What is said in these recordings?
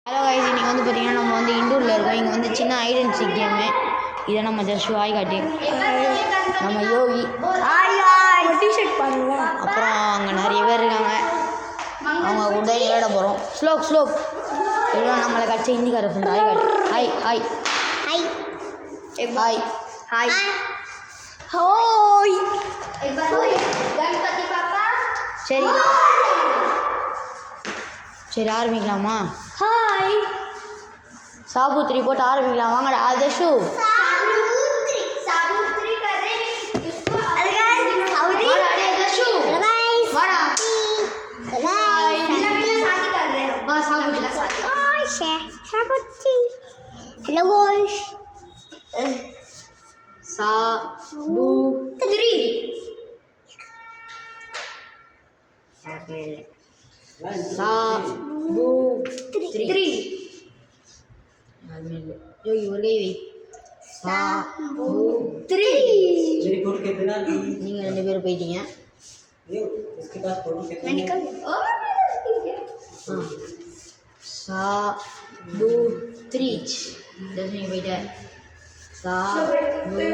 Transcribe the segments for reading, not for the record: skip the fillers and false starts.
Hello guys, இன்றைக்கி வந்து பார்த்திங்கன்னா நம்ம வந்து இண்டூரில் இருக்கோம். இங்கே வந்து சின்ன ஐடென்டி சிக் கேமு. இதை நம்ம ஜஸ்ட் வாய் காட்டி நம்ம யோகி டிஷர்ட் பண்ணுவோம். அப்புறம் அங்கே நிறைய பேர் இருக்காங்க. அவங்க கூட விளையாட போகிறோம். ஸ்லோக் இதெல்லாம் நம்மளை கட்சி ஹிந்திக்கார ஃப்ரெண்ட் ஹாய் காட்டி hi hi hi hi hi. சரி சரி ஆரம்பிக்கலாமா? ஹாய் சாபுத்திரி போட்டு ஆரம்பிக்கலாம். வாங்கடா ஆதர்ஷு. Hello guys. Sabutri. Sabutri. Yogi boleh வை. Sabutri. நீங்க ரெண்டு பேரும் போயிட்டீங்க. Sabutri. Dasmi போயிட்ட. Sabutri.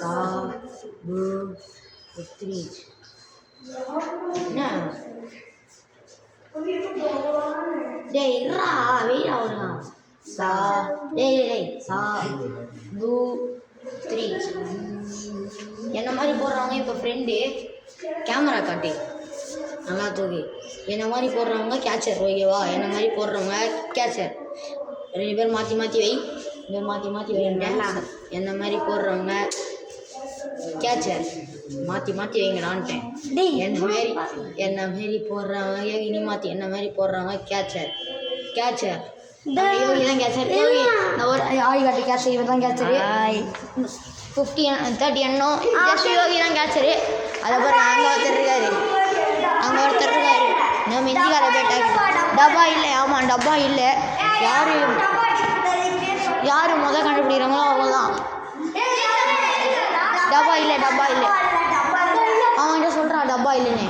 Sabutri. என்ன டேய் இருடா வெயிடா வருங்க. டேய் Sabutri. என்ன மாதிரி போடுறவங்க இப்போ ஃப்ரெண்டு கேமரா காட்டி நல்லா தூக்கி என்ன மாதிரி போடுறவங்க கேச்சர் ஓகேவா? என்ன மாதிரி போடுறவங்க கேச்சர். ரெண்டு பேர் மாற்றி மாற்றி வை. மாற்றி வைங்க. என்ன மாதிரி போடுறவங்க கேச்சர் மாற்றி வைங்கடான்ட்டேன். என்ன மாரி போடுறவங்க யோகி மாற்றி என்ன மாதிரி போடுறவங்க கேச்சர் யோகி தான் கேச்சர். யோகி நான் ஒரு ஆய் காட்டி கேச்சர். இவர் தான் கேச்சரு. 30 எண்ணம் ஜஸ்ட் யோகி தான் கேச்சரு. அதை பாருங்க அங்கே ஒருத்தர் இருக்காரு. நம்ம இந்திக்கார பேட்டா டப்பா இல்லை. ஆமாம் டப்பா இல்லை. யார் முதல் கண்டுபிடிக்கிறாங்களோ அவங்க தான். டப்பா இல்லை அவன்கிட்ட சொல்கிறான் டப்பா இல்லைன்னு.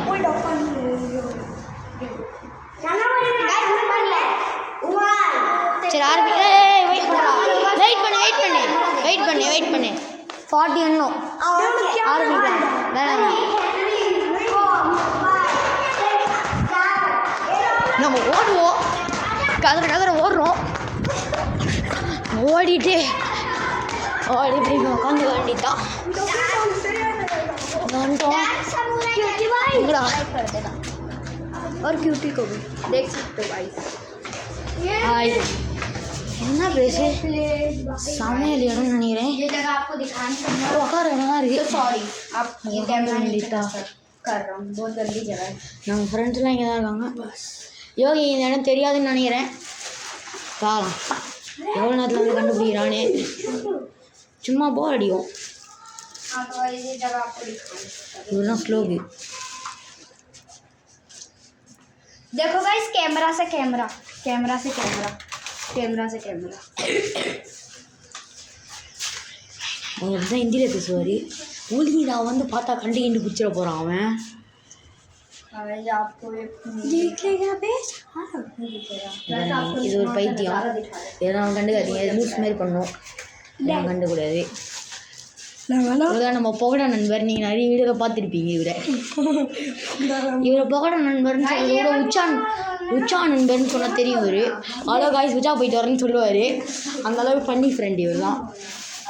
சரி ஆரம்பி. வெயிட் பண்ணு 40 எண்ணம் ஆரம்பிக்கலாம். வேணாம் நம்ம ஓடுவோம். கதற ஓடுறோம். ஓடிட்டு உட்காந்து வேண்டித்தான் और क्यूटी को भी देख सकते हो गाइस. हाय என்ன பேசு சமையல் இடம்னு நினைக்கிறேன். ये जगह आपको दिखाने உட்கார இடமா இருக்கு. सॉरी आप ये कैमरा कर रहा हूँ. बहुत गंदी जगह है. நம்ம ஃப்ரெண்ட்ஸ்லாம் இங்கே தான் இருக்காங்க. யோகி இந்த இடம் தெரியாதுன்னு நினைக்கிறேன். பார்க்கலாம் எவ்வளோ நேரத்தில் வந்து கண்டுபிடிக்கிறானே. சும்மா போர் அடிக்கும். ये जगह आपको दिखाने. இதெல்லாம் ஸ்லோகு. देखो गाइस कैमरा से कैमरा அவங்களுக்கு தான் ஹிந்தியில் பேசுவார். மூலிகை நான் வந்து பார்த்தா கண்டு பிடிச்சிட போகிறான் அவன். आपको दिखेगा बेस. हाँ दिखेगा. இது ஒரு பைத்தியம். இதெல்லாம் கண்டுக்காதீங்க. நியூஸ் மாரி பண்ணோம். இதெல்லாம் கண்டுக்கூடாது. இவர்தான் நம்ம புகழ நண்பர். நீங்கள் நிறைய வீடியோவில் பார்த்துருப்பீங்க. இவரை புகழ நண்பர்னு சொல்கிறத விட உச்சா நண்பர்னு சொன்னால் தெரியும். அவ்வளோ காய்ஸ் உச்சா போயிட்டு வரேன்னு சொல்லுவார். அந்தளவுக்கு பண்ணி ஃப்ரெண்ட் இவர் தான்.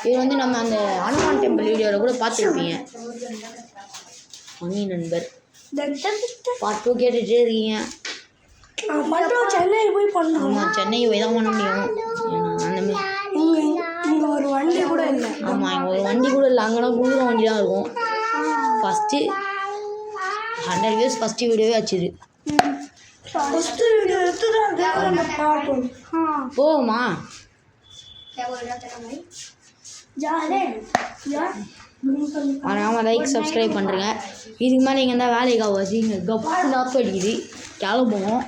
இவர் வந்து நம்ம அந்த அனுமான் டெம்பிள் வீடியோவில் கூட பார்த்துருப்பீங்க. மணி நண்பர் பார்ட் 2 கேட்டுகிட்டே இருக்கீங்க. சென்னை போய் பண்ணலாம். ஆமாம் சென்னை போய் தான் பண்ண முடியும். அந்த மாதிரி இங்கே ஒரு வண்டி கூட இல்லை. ஆமாம் இங்கே ஒரு வண்டி கூட இல்லை. அங்கேனா குளிர வண்டி தான் இருக்கும். ஃபஸ்ட்டு 100 views ஃபஸ்ட்டு வீடியோவே வச்சுது. போகுமா? ஆனால் லைக் சப்ஸ்கிரைப் பண்ணுறேங்க. இதுக்கு மேலே இங்கே இருந்தால் வேலைக்கு ஆகாது. இங்கே கப்பு நாப்பு அடிக்குது. கிளம்புவோம்.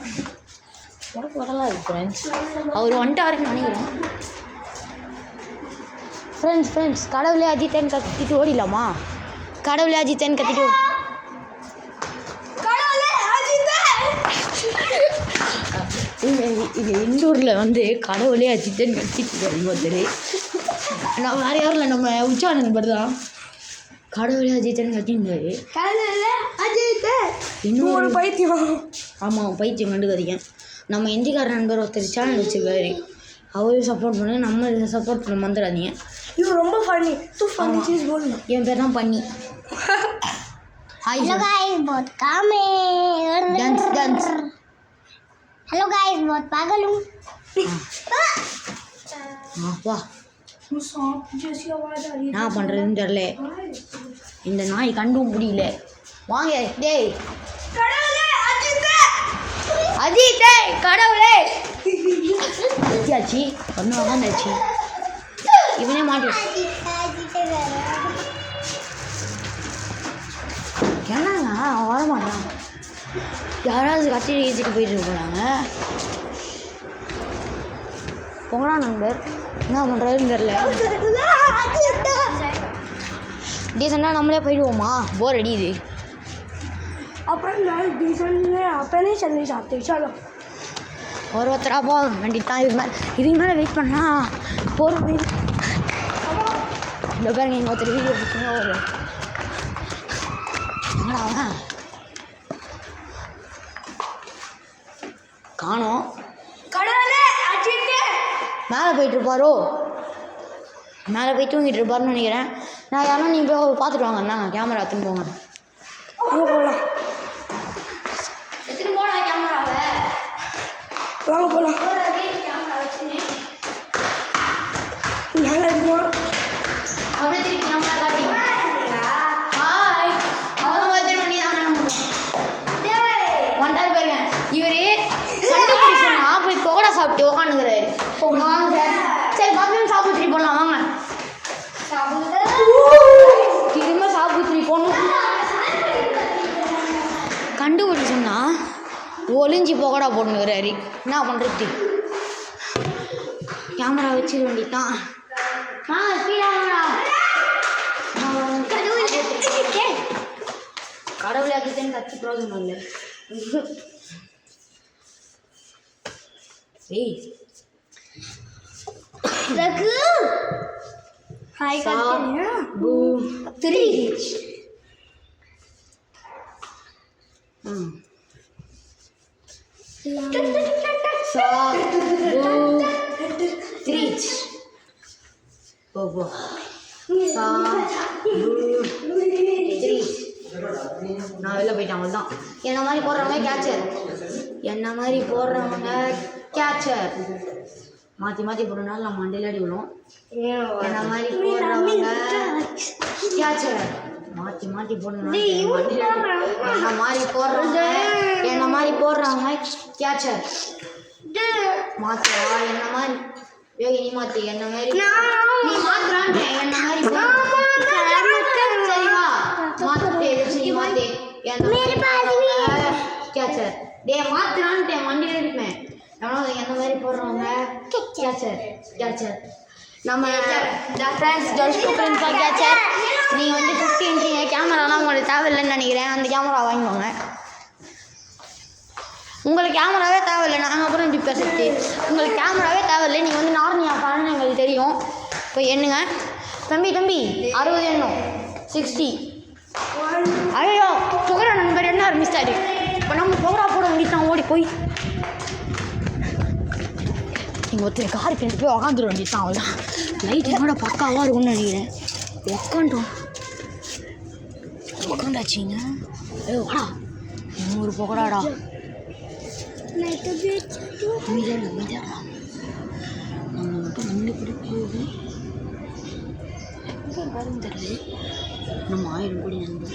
உடம்பு வரலாம் இருக்கு ஃப்ரெண்ட்ஸ். அவர் வந்துட்டாருன்னு நினைக்கிறேன். ஃப்ரெண்ட்ஸ் கடவுளே அஜித்தேன்னு கத்திட்டு ஓடிடலாமா? கடவுளே அஜித்தேன்னு கத்திட்டு இது இந்தூரில் வந்து கடவுளே அஜித்தன்னு கட்டிட்டு ஒருத்தர். நம்ம வேறு யாரும் இல்லை, நம்ம உச்சா நண்பர் தான். கடவுளே அஜித்தன்னு கட்டியிருந்தாரு. இன்னும் ஒரு பைத்தியம். ஆமாம், பைத்தியம் கண்டுக்காதீங்க. நம்ம எந்திக்கார நண்பர் ஒருத்தர் சேனல் வச்சுருக்காரு, அவரையும் சப்போர்ட் பண்ணு, நம்ம சப்போர்ட் பண்ண வந்துடாதீங்க. இது ரொம்ப ஃபன்னி. என் பேர் தான் பண்ணி. हेलो गाइस, बहुत काम है। डांस हेलो गाइस, बहुत पागल हूँ। வா, என்ன பண்ணுறதுன்னு தெரில, இந்த நாய் கண்டும் முடியல. வாங்க டேய் அஜித், கடவுளே அஜியாச்சி ஒன்று வாங்காச்சு, இவனே மாட்டி. என்னங்க அவன் வரமாட்டான், யாராவது கட்டி ஏற்றிட்டு போயிட்டு போகிறாங்க. போங்களா நண்பர், என்ன பண்ணுறதுன்னு தெரில. டீசெண்டாக நம்மளே போயிடுவோமா, போர் அடியுது. अपन डीजल में अपन ही चलने जाते, चलो। ஒருத்தரா போக வேண்டித்தான். இதுக்கு மேலே வெயிட் பண்ணா போகிற இந்த பாருங்க, எங்கள் ஒருத்தர் வீடியோ பிடிச்சிங்க ஒரு என்னடா காணோம். மேலே போயிட்டு இருப்பாரோ, மேலே போய் தூங்கிட்டு இருப்பாருன்னு நினைக்கிறேன். நான் யாரும் நீங்கள் போய் பார்த்துட்டு வாங்க, என்ன கேமரா எடுத்துன்னு போங்க. போகலாம், எடுத்துன்னு போடா கேமராவை, வாங்க போகலாம். கேமரா வச்சுன்னு நல்லா இருக்கும். அப்படியே திருப்பி கேமரா காட்டிங்க. ஹாய், அவங்க வந்து பண்ணி தான் ஒன்றாவது பாருங்க. இவர் கண்டுபிடிச்சா போய் கோடா சாப்பிட்டு உட்காந்துக்கிறாரு. வாங்க சரி, 10 நிமிஷம் சாப்பிட்டு போடலாம் வாங்க. திரும்ப சாப்பிட்டு போகணும். கண்டுபிடிச்சோம்னா ஒளிஞ்சி போகடா போட்டுக்கிறாரு. என்ன பண்ணுறது, கேமரா வச்சிட வேண்டியதான். கடவுளே அஜித்தன்னு கட்சி பிரோஜனம் இல்லை. ஏய் हाय सा करते हैं बू 3 सा बू 3 सा बू 3. நான் வெளில போயிட்டேன், அவ்வளோதான். என்ன மாதிரி போடுறவங்க கேட்சர், என்ன மாதிரி போடுறவங்க கேட்சர். மாற்றி மாற்றி போடுறதுனால நம்ம மண்டையில் அடி விழும். என்ன மாதிரி போடுறவங்க கேட்சர், மாற்றி மாற்றி போடுறதுனால என்ன மாதிரி போடுறவங்க, என்ன மாதிரி போடுறவங்க கேட்சர். மாற்றவா என்ன மாதிரி யோகி, நீ மாற்றி என்ன மாதிரி நீ மாற்றுறான். என்ன மாதிரி சரிவா மாற்றி நீ மாற்றி கேட்சர். டே மாற்றுறான்ட்டு வண்டியில் இருப்பேன். எந்த மாதிரி போடுறவங்க கேட்சர் கேட்சர். நம்ம ஃப்ரெண்ட்ஸ் ஃப்ரெண்ட்ஸாக கேட்சர். நீங்கள் வந்து 50 இன்ச்சு கேமராலாம் உங்களுக்கு தேவையில்லைன்னு நினைக்கிறேன். அந்த கேமரா வாங்கிக்கோங்க. உங்களுக்கு கேமராவே தேவையில்லை, நாங்கள் அப்புறம் இப்படி பேசுறது. உங்களுக்கு கேமராவே தேவையில்லை, நீங்கள் வந்து நார்னியா பாருன்னு எங்களுக்கு தெரியும். இப்போ எண்ணுங்க தம்பி, 60 எண்ணும் 60. ஐயோ சுகரா நண்பர் என்ன ஆரம்பிச்சிட்டாரு. இப்போ நம்ம சுகரா போட வேண்டியதான், ஓடி போய் நீங்கள் ஒருத்தர் காருக்கு எடுத்து போய் உக்காந்துட வேண்டியதான். அவ்வளோதான், லைட் என்னோட பக்காவாக இருக்கும்னு நினைக்கிறேன். உக்காண்டாச்சிங்க. ஏ வாடா, 100 புகடாடா. மீதாடா நம்ம மட்டும் கண்டுபிடி போகுது. பாருங்க தெரியல, நம்ம 1000 கோடி நண்பர்.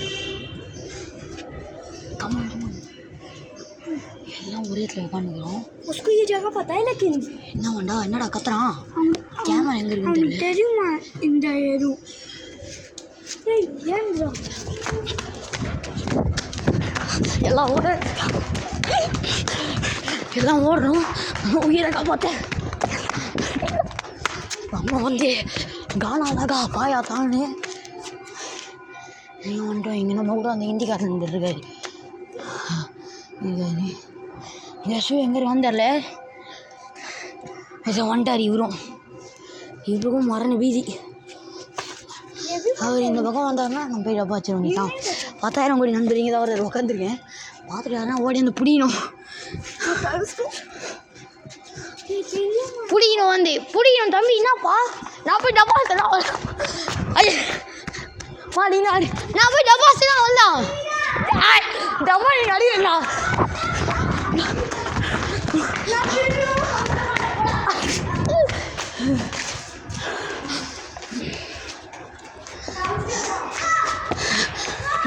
கமான் எல்லாம் ஒரே இடத்துல உட்காந்துக்கிறோம். उसको ये जगह पता है लेकिन என்ன வேண்டா, என்னடா கத்துறான். கேமரா எங்கே இருக்குன்னு தெரியல. தெரியுமா இந்த ஏரு ஏன் எல்லாம் ஓடுறோம், உயிரை காப்பாற்ற. நம்ம வந்து கானாலாகா பாயா தானே நீங்கள் வந்துட்டோம். இங்கே நம்ம கூட அந்த ஹிந்திக்காரன் இருக்காரு. யசு எங்கே இருக்கான்னு தெரில. இதை வந்துட்டார் இவருக்கும் மரண பீதி. அவர் இந்த பக்கம் வந்தாருன்னா நம்ம போய் டப்பா வச்சிட வேண்டியதான். 10,000 கோடி நண்பர் இங்கே தான் அவர் உட்காந்துருக்கேன். பார்த்துட்டு யாருன்னா ஓடி வந்து பிடிக்கணும் தம்பி. என்னப்பா நான் போய் டப்பா மாடினாரு. நான் போய் டப்பா தான் வந்தான். டப்பா நீ அடிக்கா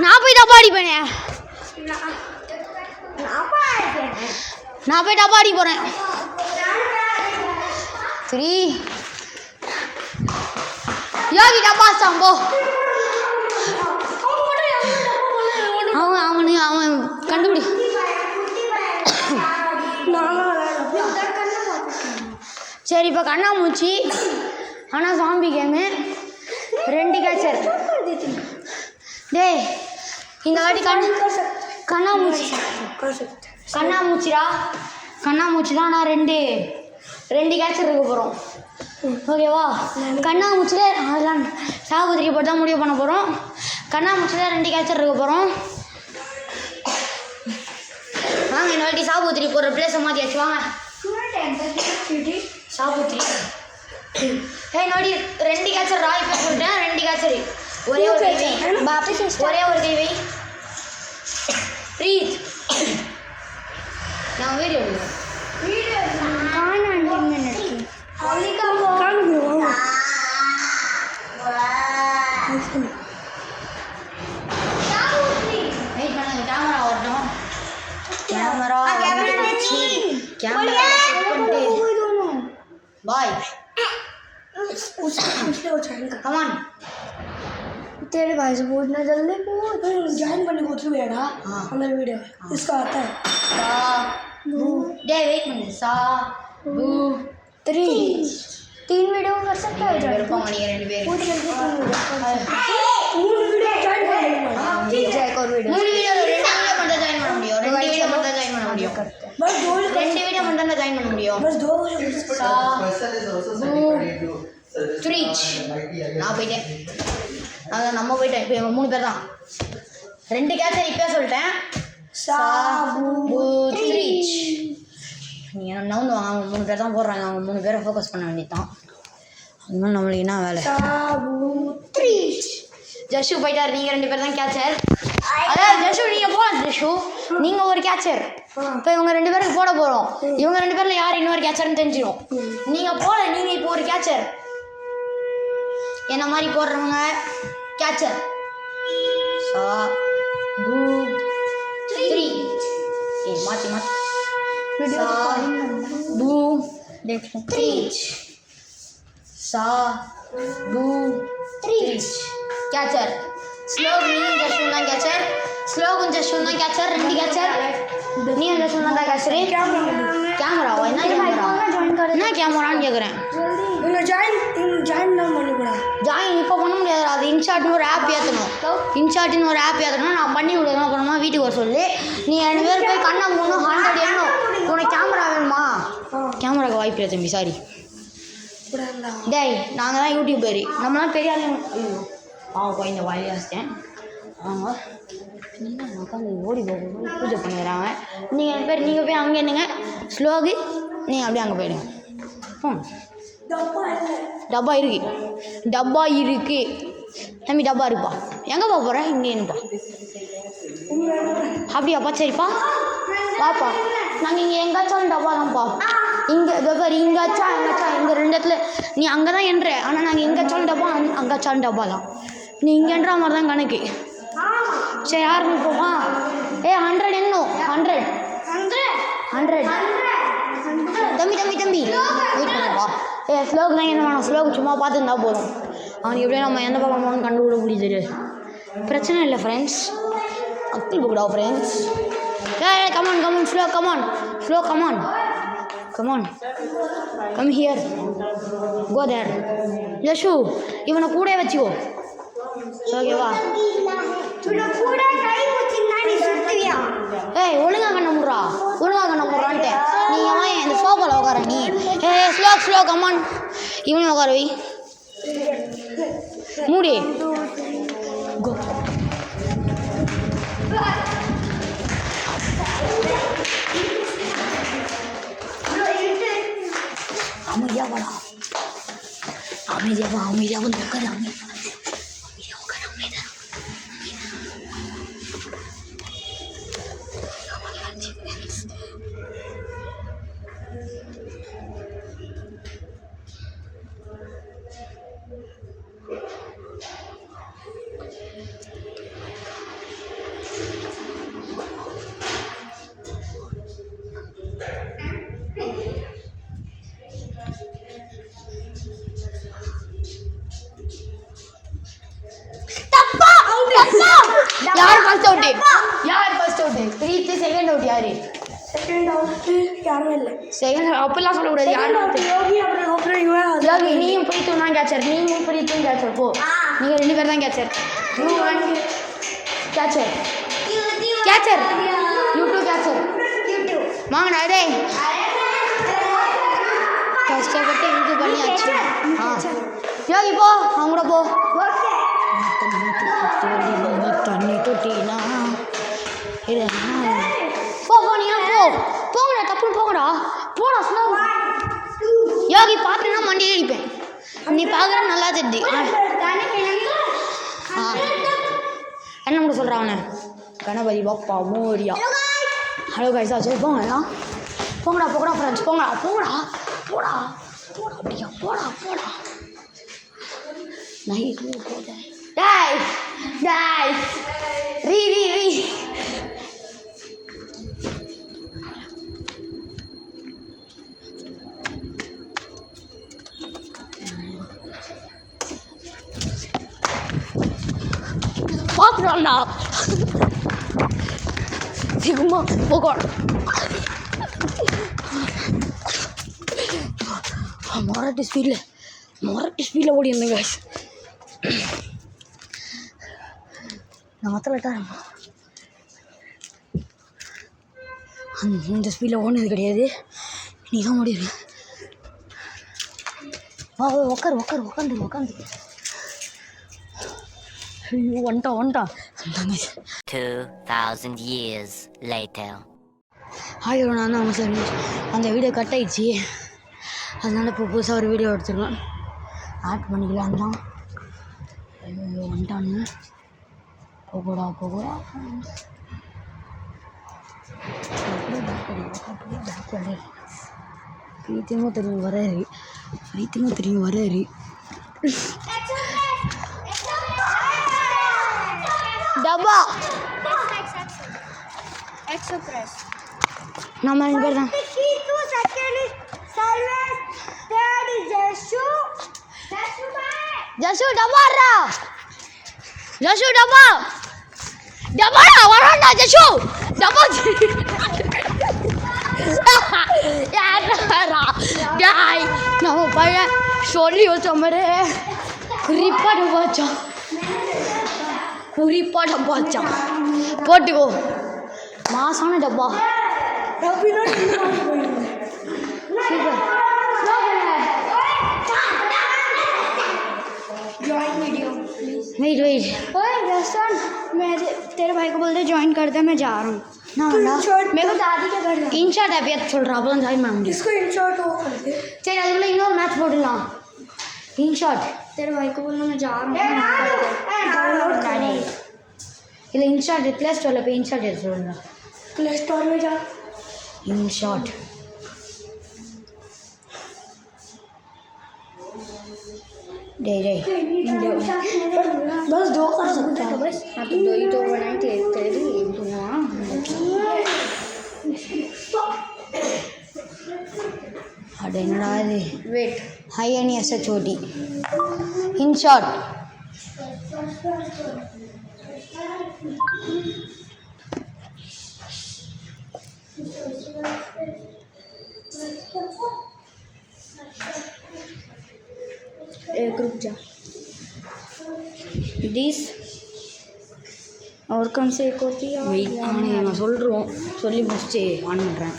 நான் போய் டப்பா அடிப்பேனே. நான் போய் டப்பா அடி போகிறேன். 3 யோகி டப்பா சாம்போ. அவன் கண்டுபிடி. சரி இப்போ கண்ணாமூச்சி. ஆனால் சாம்பி கேமு 2 கேச்சர். டேய் இந்த வாட்டி கண்ணாமூச்சி தான். ஆனால் 2 கேச்சர் இருக்க போகிறோம். ஓகேவா? கண்ணாமூச்சியில் அதெல்லாம் சாகுதிரி போட்டு தான் முடிவு பண்ண போகிறோம். கண்ணாமூச்சியில் 2 கேச்சர் இருக்க போகிறோம். வாங்க இந்த வாட்டி சாபுத்திரி போடுற பிளேஸை மாற்றியாச்சு. வாங்க சாபுத்திரி. நோடி 2 கேச்சர் ராய் பேர் சொல்லிட்டேன். 2 கேச்சர். ஒரே ஒரு கை வை. ப்ரீத் நான் வீடியோ बाय कम ऑन तेरे भाई से पूछना जल्दी पूछ ज्वाइन करने को थ्रू बेटा अंदर वीडियो इसका आता है सा बू डे वेट मिनट सा बू 3 वीडियो कर सकते हो मेरे को मनी 2 பேர் पूछ करके 3 वीडियो ज्वाइन कर लेंगे एक और वीडियो 3 वीडियो 2 वीडियो மட்டும் ஜாயின் பண்ண முடியும். 2 वीडियो மட்டும் ஜாயின் பண்ண முடியும். बस 2 वीडियो மட்டும் தான் ஜாயின் பண்ண முடியும். बस 2 वीडियो सा बू 3 நான் போயிட்டேன். அதான் நம்ம போயிட்டேன். இப்போ 3 பேர் தான். 2 கேச்சர் இப்போ சொல்லிட்டேன். सा बू 3 நீங்கள் நவுந்து வாங்க. அவங்க 3 பேர் தான் போடுறாங்க. அவங்க 3 பேரை ஃபோக்கஸ் பண்ண வேண்டியதான். அதுமாதிரி நம்மளுக்கு என்ன வேலை? सा बू 3 ஜஷு போயிட்டார். நீங்கள் 2 பேர் தான் கேச்சர். அதாவது ஜஷு நீங்கள் போகலாம். ஜஷு நீங்கள் ஒரு கேச்சர். இப்போ இவங்க 2 பேருக்கு போட போகிறோம். இவங்க 2 பேரில் யார் இன்னொரு கேச்சர்னு தெரிஞ்சிடும். நீங்கள் போகல. நீங்கள் இப்போ ஒரு கேச்சர். என்ன மாதிரி போடுறவங்க கேச்சர். சா பூ 3 மாற்றி सा बू 3 सा बू 3 कैचर स्लोग नहीं जशुना कैचर स्लोग जशुना कैचर 2 कैचर नहीं जशुना दा कैचर कैमरा हो ना कैमरा கேக்குறேன் ஜாயின் நான் பண்ணி கூட ஜாயின் இப்போ பண்ண முடியாது. அது இன்ஷாட்னு ஒரு ஆப் ஏற்றணும். நான் பண்ணி விடுவேன். அப்புறமா வீட்டுக்கு வர சொல்லி நீ 2 பேர் போய் கண்ணை மூணு 100 எண்ணணும். உனக்கு கேமரா வேணுமா? கேமராவுக்கு வாய்ப்பு இல்லை தம்பி. சாரி டேய் நாங்கள் தான் யூடியூபர். நம்மளாம் பெரிய ஆளுங்க. அவங்க இந்த வாயிலே வச்சிட்டேன். அவங்க உட்காந்து ஓடி போக பூஜை பண்ணிடுறாங்க. நீங்கள் 2 பேர் நீங்கள் போய் அங்கே என்னங்க ஸ்லோகு நீங்கள் அப்படியே அங்கே போயிடுங்க. டப்பா இருக்கு தம்பி. டப்பா இருக்குப்பா. எங்கேப்பா போகிறேன்? இங்கே என்னப்பா அப்படியாப்பா? சரிப்பா வாப்பா. நாங்கள் இங்கே எங்காச்சும் டப்பா தான்ப்பா. இங்கே வெவ்வேறு இங்காச்சா இங்கே 2 இடத்துல நீ அங்கே தான் என்ற. ஆனால் நாங்கள் எங்காச்சும் டப்பா அங்காச்சும் டப்பா தான். நீ இங்கே என்ற மாதிரி தான் கணக்கு. சரி ஆரம்பிப்போமா? 100 எண்ணும். 100 தம்பி வெயிட் பண்ணுப்பா. ஸ்லோக்கு தான் என்ன வேணும்? ஸ்லோக்கு சும்மா பார்த்துருந்தா போதும். அவனுக்கு எப்படியும் நம்ம எந்த பக்கம் போகணும்னு கண்டுபிட முடியுது. பிரச்சனை இல்லை ஃப்ரெண்ட்ஸ். அக்கில் புக்குடா friends. Come on slow come on come here go there. ஜஷு இவனை கூட வச்சுக்கோ. ஓகேவா? ஒழுங்கா கண்ண முடுறான்ட்டு ஸ்லோ கமான் இவனையும் உட்கார வை மூடி கோ அமைதியா வாடா அமைதியா வா அமைதியா வந்து உட்காரு அமைதியா உட்காரு அமைதியா யார் ஃபர்ஸ்ட் அவுட் யார் first out breath second out யாரு செகண்ட் அவுட் யாரும் இல்லை செகண்ட் அப்பெல்லாம் சொல்லக்கூடாது யார் யோகி நீயும் பிரீத்தும் தான் கேட்சர் நீயும் பிரீத்தும் கேட்சர் போ நீங்கள் 2 பேர் தான் catcher catcher catcher YouTube catcher வாங்கடா அதே கஷ்டப்பட்டு இது பண்ணியாச்சு யோகி போ அவங்க கூட போ தண்ணி தொட்டினா போ போ நீங்களும் போ போங்கடா தப்புன்னு போங்கடா போடா சொன்னா யோகி பார்த்தேன்னா மண்டியில் அடிப்பேன் நீ பார்க்குற நல்லா தெரியுது என்ன கூட சொல்கிறான் அவனை கணபதி பாப்பா மோரியா ஹலோ கைஸா சரி போங்கடா போங்கடா போங்கடா ஃப்ரெண்ட்ஸ் போங்கடா போங்கடா போடா போடா அப்படியா போடா போடா நைட்டு போட டேய் டேய் ரீ பார்க்குறான்டா சிகுமா போகணும் மொரட்டு ஸ்பீடில் ஓடி இருந்தேன் guys நான் மற்ற இந்த ஸ்பீடில் ஓடினது கிடையாது நீ தான் ஓடிடு உக்காந்து ஐயோ வந்துட்டான் 2000 years later ஆயிரம் நான் தான் சார் அந்த வீடியோ கட் ஆயிடுச்சு அதனால் இப்போ புதுசாக ஒரு வீடியோ எடுத்துருக்கேன் ஆட் பண்ணிக்கலாம் தான் ஐயோ வந்துட்டானு போகடா பிரீத்தியமும் தெரியும் வராரு டப்பா எக்ஸ்பிரஸ் நம்ம 2 பேர் தான் ஜசு டப்பாடா வரண்டா ஜசு டப்பா டேய் நம்ம பையன் சொல்லி வச்ச மாதிரி குறிப்பாட பாச்சான் போட்டுக்கோ மாசான டப்பா वेट ओए रेस्टोरेंट मैं तेरे भाई को बोल दे ज्वाइन कर दे मैं जा रहा हूँ ना मेरे को दादी क्या कर रहा इनशॉट ऐप चल रहा अपन ज्वाइन मार इसको इनशॉट हो कर दे चल अगले इनोर मैच बोलना इनशॉट तेरे भाई को बोलना मैं जा रहा हूँ डाउनलोड कर இல்லை இன்ஷாட் ப்ளே ஸ்டோரில் போய் இன்ஷாட் எடுத்து சொல்லுங்க प्ले स्टोर में जा इनशॉट दे बस 2 कर सकते हैं बस हाँ तो 2 ही तो बनाए थे तेरी अडेनड़ा वेट हाई एनी ऐसा छोटी इनशॉट एक रुक जा दिस और कौन से एक होती है வெயிட் ஆனே நான் சொல்கிறோம் சொல்லி முடிச்சு ஆன் பண்ணுறேன்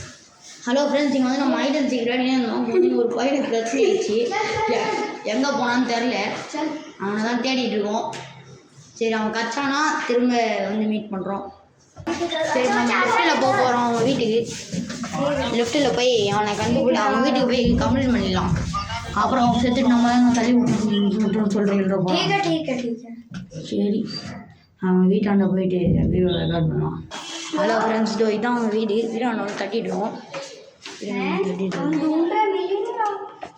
ஹலோ ஃப்ரெண்ட்ஸ், இங்கே வந்து நம்ம ஐடன் சீக்கிரம் இருந்தோம். ஒரு பையனுக்கு பிரச்சனை ஆயிடுச்சு. எங்கே போனான்னு தெரில. அவனை தான் தேடிட்டு இருக்கோம். சரி, அவன் கச்சானா திரும்ப வந்து மீட் பண்ணுறோம். சரி, நம்ம லெஃப்ட்டில் போக போகிறோம் அவன் வீட்டுக்கு. லெஃப்ட்டில் போய் அவனை கண்டுபிடி அவன் வீட்டுக்கு போய் கம்ப்ளைண்ட் பண்ணிடலாம். அப்புறம் அவன் செத்துட்டு நம்ம தான் தள்ளி விட்டுன்னு சொல்கிறோம். சரி, அவன் வீட்டாண்ட போயிட்டு வீடியோ ரெக்கார்ட் பண்ணுவான். ஹலோ ஃப்ரெண்ட்ஸ், இதான் அவன் வீடு. வீடாண்ட வந்து கட்டிட்டுருவோம்.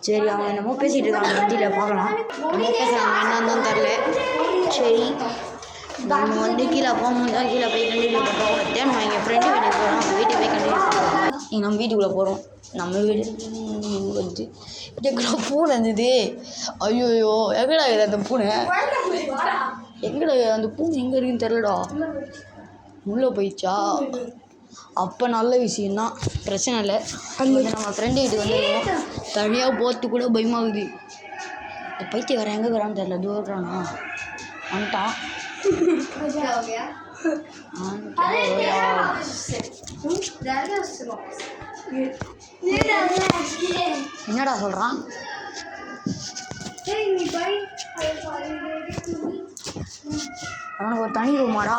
சரி, அவன் என்னமோ பேசிகிட்டு இருக்கான். அந்த வண்டியில் பார்க்கலாம். நம்ம பேசுகிறாங்க என்னன்னு தான் தெரில. சரி, நம்ம வந்து கீழே போகும்போது தான் கீழே போய் கண்டினியூ பண்ணுறோம். டைம் எங்கள் ஃப்ரெண்டு வீட்டுக்கு போகிறோம். அந்த வீட்டுக்கு போய் கண்டினியூ பண்ணுறோம். இங்கே நம்ம வீட்டுக்குள்ளே போகிறோம். நம்ம வீடு வந்து எங்கடா பூனை இருந்தது. ஐயோயோ, எங்கடா இருக்குது அந்த பூனை? எங்கடா அந்த பூனை எங்கே இருக்குன்னு தெரிலடா. உள்ளே போயிடுச்சா? அப்போ நல்ல விஷயந்தான், பிரச்சனை இல்லை. அந்த நம்ம ஃப்ரெண்டு வீட்டுக்கு வந்துடுவோம். தனியாக போகிறது கூட பயமாகுது. இந்த பைத்தியம் வேறு எங்கே வரான்னு தெரில. தூரானா வந்துட்டான். என்னடா சொல்கிறான்? அவனுக்கு ஒரு தனி ரூமாடா.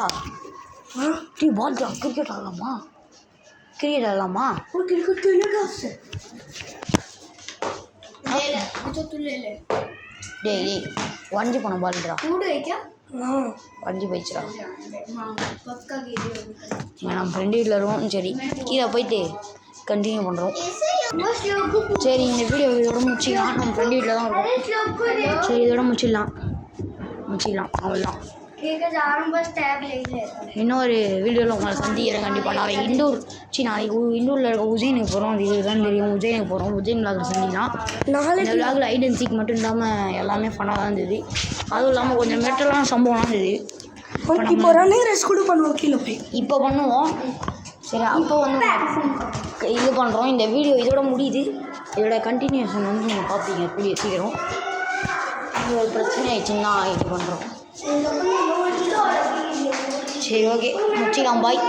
டீ பால் கிரிக்கெட் ஆடலாமா? கிரிக்கெட் ஆடலாமா? டேய் வஞ்சி போன பால்டா. வஞ்சி போயிடுச்சுடா. நம்ம ஃப்ரெண்டு வீட்டில் இருக்கோம். சரி, கீழே போயிட்டு கண்டினியூ பண்ணுறோம். சரி, இந்த வீடியோ இதோட முடிச்சிக்கலாம். நம்ம ஃப்ரெண்டு வீட்டில் தான் இருக்கோம். சரி, இதோட முடிச்சிடலாம். அவ்வளோதான். இன்னொரு வீடியோவில் உங்களை சந்திக்கிறேன் கண்டிப்பாக. நாளைக்கு இண்டூரில் இருக்க உஜயனுக்கு போகிறோம். அது இதுதான் தெரியும். உஜயனுக்கு போகிறோம். உஜயன் விளாகில் சந்திக்கலாம். இந்த விளாகில் ஐடன் சீக் மட்டும் இல்லாமல் எல்லாமே ஃபன்னாக தான் இருந்தது. அதுவும் இல்லாமல் கொஞ்சம் மெட்டலான சம்பவம்லாம் இருந்தது. இப்போ ரன்னிங் ரேஸ் கூட பண்ணுவோம். கீழே போய் இப்போ பண்ணுவோம். சரி, அப்போ வந்து இது பண்ணுறோம். இந்த வீடியோ இதோட முடியுது. இதோட கண்டினியூஷன் வந்து நீங்கள் பார்ப்பீங்க கூடிய சீக்கிரம். இது ஒரு பிரச்சனை ஆயிடுச்சுன்னா இது பண்ணுறோம். சரி, ஓகே, முடிச்சிக்கலாம். பாய்.